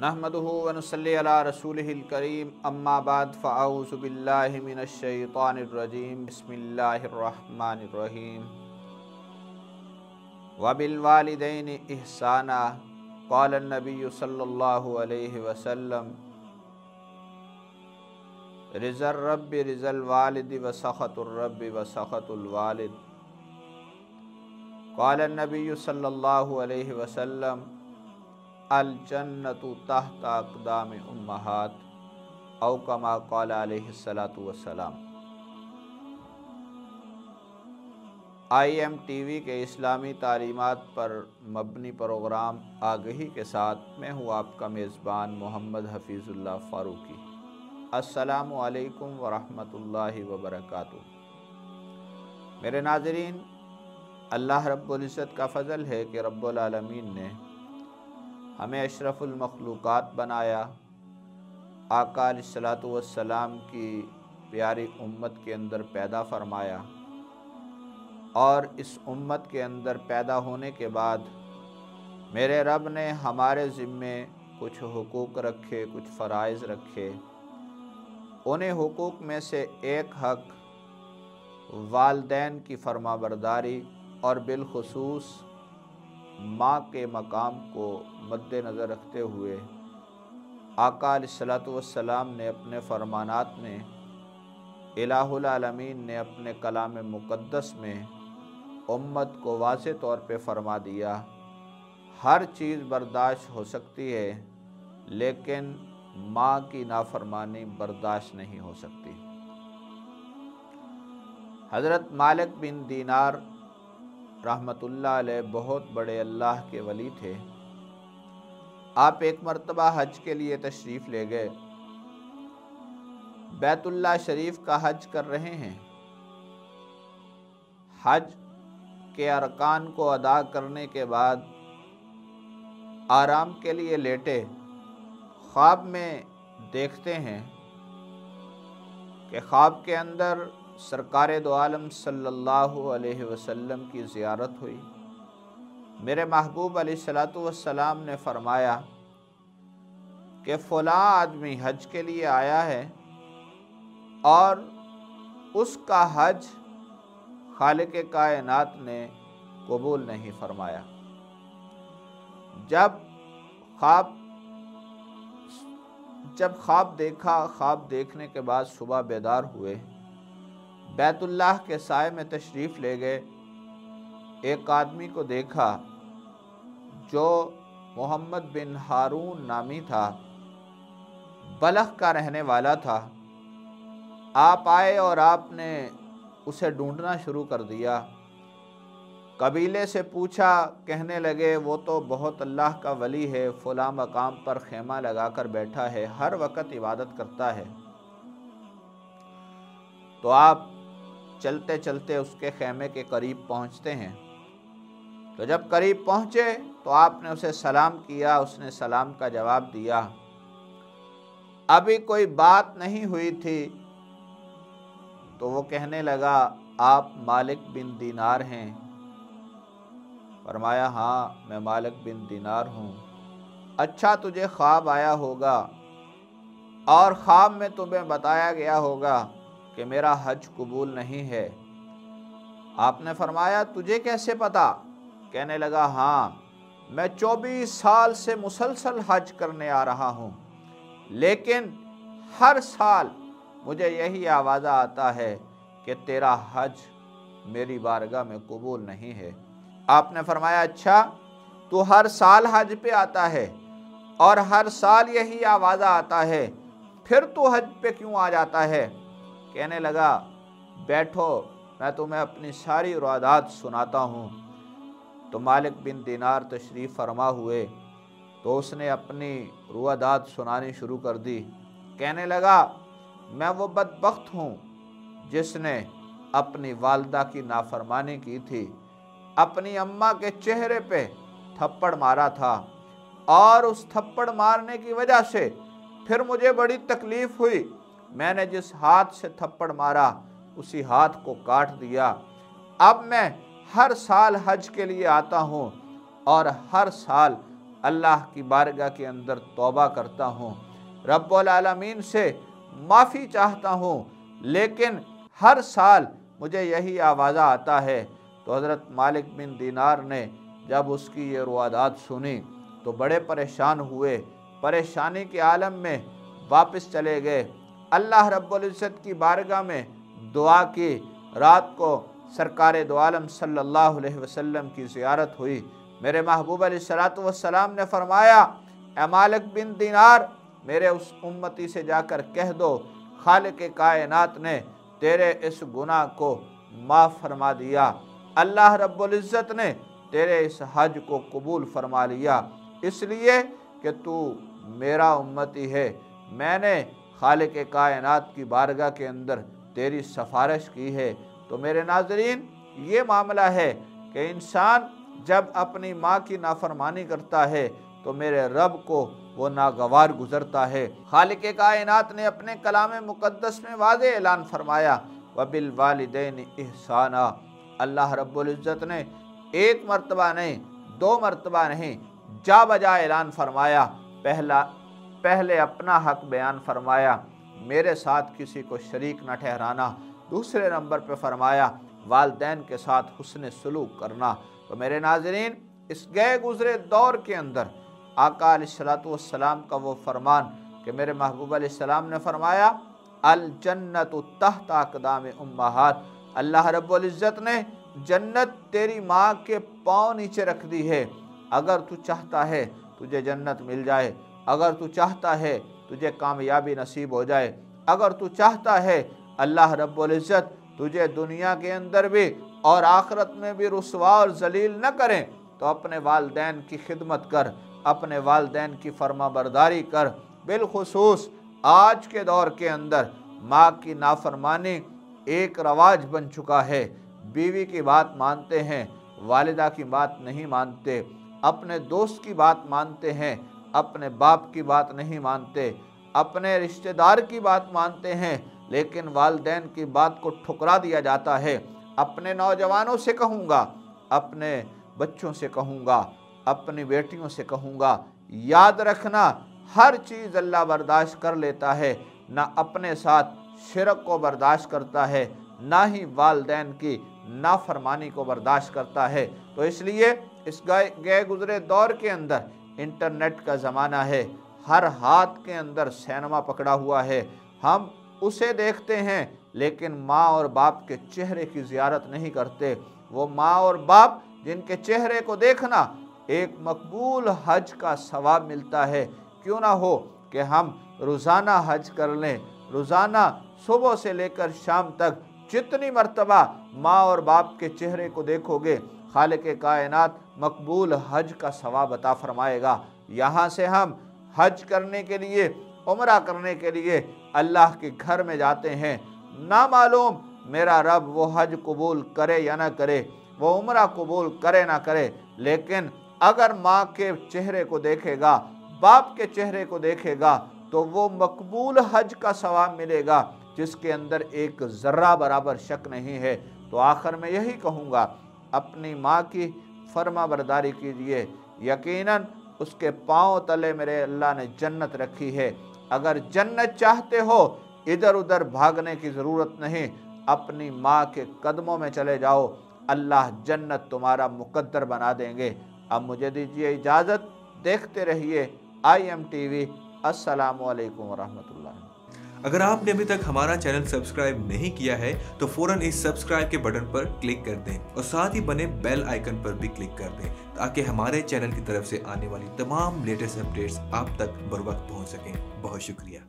नहमदुहु व नुसल्ली अला रसूलिहिल करीम अम्मा बाद फ़अऊज़ु बिल्लाहि मिनश शैतानिर रजीम बिस्मिल्लाहिर रहमानिर रहीम व बिल वालिदैनि इहसाना क़ाला नबिय्यु सल्लल्लाहु अलैहि वसल्लम रिज़र रब्बि रिज़ल वालिदि व सख़तुर रब्बि व सख़तुल वालिद क़ाला नबिय्यु सल्लल्लाहु अलैहि वसल्लम अल जन्नतु तहता अक़दामि उम्महात औ कमा क़ाला अलैहिस्सलातु वस्सलाम। IMTV के इस्लामी तालीमात पर मबनी प्रोग्राम आगही के साथ मैं हूँ आपका मेज़बान मोहम्मद हफ़ीज़ुल्लाह फ़ारूकी। अस्सलामु अलैकुम व रहमतुल्लाहि व बरकातुहू। मेरे नाज़रीन, अल्लाह रब्बुल इज़्ज़त का फ़ज़ल है कि रब्बुल आलमीन ने हमें अशरफुल मखलूक़ात बनाया, आका अलैहिस्सलातु वस्सलाम की प्यारी उम्मत के अंदर पैदा फरमाया और इस उम्मत के अंदर पैदा होने के बाद मेरे रब ने हमारे ज़िम्मे कुछ हुकूक रखे, कुछ फ़राइज़ रखे। उन्हें हुकूक में से एक हक़ वालिदैन की फरमाबरदारी और बिलखुसूस माँ के मकाम को मद्देनज़र रखते हुए आका अलैहिस्सलातु वस्सलाम ने अपने फरमानात में, इलाहुल आलमीन ने अपने कलाम मुक़द्दस में उम्मत को वाज़े तौर पे फरमा दिया, हर चीज़ बर्दाश्त हो सकती है लेकिन माँ की नाफरमानी बर्दाश्त नहीं हो सकती। हज़रत मालिक बिन दीनार रहमतुल्लाह अलैह बहुत बड़े अल्लाह के वली थे। आप एक मरतबा हज के लिए तशरीफ़ ले गए। बैतुल्लाह शरीफ का हज कर रहे हैं। हज के अरकान को अदा करने के बाद आराम के लिए लेटे, ख्वाब में देखते हैं कि ख्वाब के अंदर सरकार दो आलम सल्लल्लाहु अलैहि वसल्लम की ज़ियारत हुई। मेरे महबूब अलैहिस्सलातु वस्सलाम ने फरमाया कि फ़लाँ आदमी हज के लिए आया है और उसका हज खालिक़े कायनात ने कबूल नहीं फरमाया। जब ख्वाब देखा, ख्वाब देखने के बाद सुबह बेदार हुए, बैतुल्लाह के साए में तशरीफ़ ले गए। एक आदमी को देखा जो मोहम्मद बिन हारून नामी था, बलख का रहने वाला था। आप आए और आपने उसे ढूंढना शुरू कर दिया। कबीले से पूछा, कहने लगे वो तो बहुत अल्लाह का वली है, फ़लाँ मकाम पर खेमा लगाकर बैठा है, हर वक़्त इबादत करता है। तो आप चलते चलते उसके खेमे के करीब पहुंचते हैं। तो जब करीब पहुंचे तो आपने उसे सलाम किया, उसने सलाम का जवाब दिया। अभी कोई बात नहीं हुई थी तो वो कहने लगा, आप मालिक बिन दीनार हैं? फरमाया, हाँ मैं मालिक बिन दीनार हूँ। अच्छा, तुझे ख्वाब आया होगा और ख्वाब में तुम्हें बताया गया होगा कि मेरा हज कबूल नहीं है। आपने फरमाया, तुझे कैसे पता? कहने लगा, हाँ मैं 24 साल से मुसलसल हज करने आ रहा हूँ, लेकिन हर साल मुझे यही आवाज़ा आता है कि तेरा हज मेरी बारगाह में कबूल नहीं है। आपने फरमाया, अच्छा तू हर साल हज पे आता है और हर साल यही आवाज़ा आता है, फिर तू हज पे क्यों आ जाता है? कहने लगा, बैठो मैं तुम्हें अपनी सारी रुआदात सुनाता हूँ। तो मालिक बिन दीनार तशरीफ़ फरमा हुए तो उसने अपनी रुआदात सुनानी शुरू कर दी। कहने लगा, मैं वो बदबख्त हूँ जिसने अपनी वालदा की नाफरमानी की थी, अपनी अम्मा के चेहरे पे थप्पड़ मारा था और उस थप्पड़ मारने की वजह से फिर मुझे बड़ी तकलीफ़ हुई। मैंने जिस हाथ से थप्पड़ मारा उसी हाथ को काट दिया। अब मैं हर साल हज के लिए आता हूँ और हर साल अल्लाह की बारगाह के अंदर तौबा करता हूँ, रब्बुल आलमीन से माफ़ी चाहता हूँ, लेकिन हर साल मुझे यही आवाज़ा आता है। तो हज़रत मालिक बिन दीनार ने जब उसकी ये रुआदात सुनी तो बड़े परेशान हुए, परेशानी के आलम में वापस चले गए। अल्लाह रब्बुल इज़्ज़त की बारगाह में दुआ की। रात को सरकार दो आलम सल्लल्लाहु अलैहि वसल्लम की ज़ियारत हुई। मेरे महबूब अलैहिस्सलातु वस्सलाम ने फरमाया, ए मालिक बिन दीनार, मेरे उस उम्मती से जाकर कह दो खालिक कायनात ने तेरे इस गुनाह को माफ़ फरमा दिया, अल्लाह रब्बुल इज़्ज़त ने तेरे इस हज को कबूल फरमा लिया, इसलिए कि तू मेरा उम्मती है। मैंने खालिक कायनात की बारगाह के अंदर तेरी सिफारिश की है। तो मेरे नाज़रीन, ये मामला है कि इंसान जब अपनी माँ की नाफरमानी करता है तो मेरे रब को वो नागवार गुजरता है। खालिक कायनात ने अपने कलाम मुक़द्दस में वाज़े ऐलान फरमाया, वबिल वालिदैन इहसाना। अल्लाह रब्बुल इज़्ज़त ने एक मरतबा नहीं, दो मरतबा नहीं, जा बजा ऐलान फरमाया। पहले अपना हक बयान फरमाया, मेरे साथ किसी को शरीक न ठहराना। दूसरे नंबर पे फरमाया वालिदैन के साथ हुस्न सलूक करना। तो मेरे नाज़रीन, इस गए गुज़रे दौर के अंदर आका अलैहिस्सलातु वस्सलाम का वो फरमान कि मेरे महबूब अलैहिस्सलाम ने फरमाया, अल जन्नतु तहत अक़दाम उम्महात। अल्लाह रब्बुल इज़्ज़त ने जन्नत तेरी माँ के पाँव नीचे रख दी है। अगर तू चाहता है तुझे जन्नत मिल जाए, अगर तू चाहता है तुझे कामयाबी नसीब हो जाए, अगर तू चाहता है अल्लाह रब्बुल इज़्ज़त तुझे दुनिया के अंदर भी और आखिरत में भी रुसवा और जलील न करें, तो अपने वालिदैन की खिदमत कर, अपने वालिदैन की फर्मा बरदारी कर। बिलखुसूस आज के दौर के अंदर माँ की नाफरमानी एक रवाज बन चुका है। बीवी की बात मानते हैं, वालिदा की बात नहीं मानते, अपने दोस्त की बात मानते हैं, अपने बाप की बात नहीं मानते, अपने रिश्तेदार की बात मानते हैं, लेकिन वालिदैन की बात को ठुकरा दिया जाता है। अपने नौजवानों से कहूँगा, अपने बच्चों से कहूँगा, अपनी बेटियों से कहूँगा, याद रखना हर चीज़ अल्लाह बर्दाश्त कर लेता है, ना अपने साथ शिरक को बर्दाश्त करता है, ना ही वालिदैन की नाफरमानी को बर्दाश्त करता है। तो इसलिए इस गए गुजरे दौर के अंदर इंटरनेट का ज़माना है, हर हाथ के अंदर सिनेमा पकड़ा हुआ है, हम उसे देखते हैं लेकिन माँ और बाप के चेहरे की ज़ियारत नहीं करते। वो माँ और बाप जिनके चेहरे को देखना एक मकबूल हज का सवाब मिलता है। क्यों ना हो कि हम रोज़ाना हज कर लें, रोज़ाना सुबह से लेकर शाम तक जितनी मर्तबा माँ और बाप के चेहरे को देखोगे, खालिक कायनात मकबूल हज का सवाब अता फरमाएगा। यहाँ से हम हज करने के लिए, उम्रा करने के लिए अल्लाह के घर में जाते हैं, ना मालूम मेरा रब वो हज कबूल करे या ना करे, वो उम्रा कबूल करे ना करे, लेकिन अगर माँ के चेहरे को देखेगा, बाप के चेहरे को देखेगा, तो वो मकबूल हज का सवाब मिलेगा जिसके अंदर एक ज़र्रा बराबर शक नहीं है। तो आखिर में यही कहूँगा, अपनी माँ की फर्मा बरदारी कीजिए, यकीनन उसके पाँव तले मेरे अल्लाह ने जन्नत रखी है। अगर जन्नत चाहते हो, इधर उधर भागने की ज़रूरत नहीं, अपनी माँ के कदमों में चले जाओ, अल्लाह जन्नत तुम्हारा मुकद्दर बना देंगे। अब मुझे दीजिए इजाज़त, देखते रहिए IMTV। अस्सलामु अलैकुम वरहमतुल्लाह। अगर आपने अभी तक हमारा चैनल सब्सक्राइब नहीं किया है तो फौरन इस सब्सक्राइब के बटन पर क्लिक कर दें और साथ ही बने बेल आइकन पर भी क्लिक कर दें, ताकि हमारे चैनल की तरफ से आने वाली तमाम लेटेस्ट अपडेट्स आप तक बर वक्त पहुंच सकें। बहुत शुक्रिया।